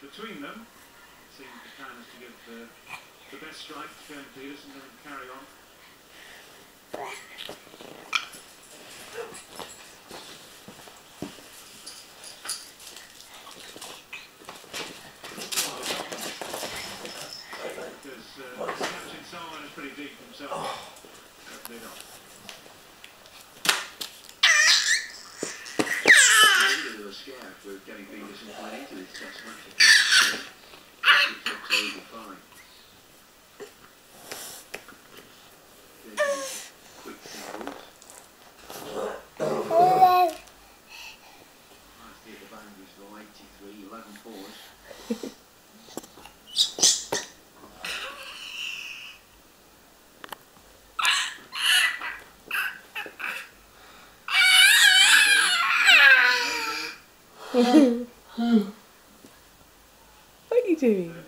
Between them, it seems the plan is to give the best strike to Kevin Peterson and then carry on. Because catching someone is pretty deep himself. Lid off. A little scared for Kevin Peterson playing into this test match. Fine. Quick singles. Nicely at the boundaries though, 83, 11 fours. What are you doing?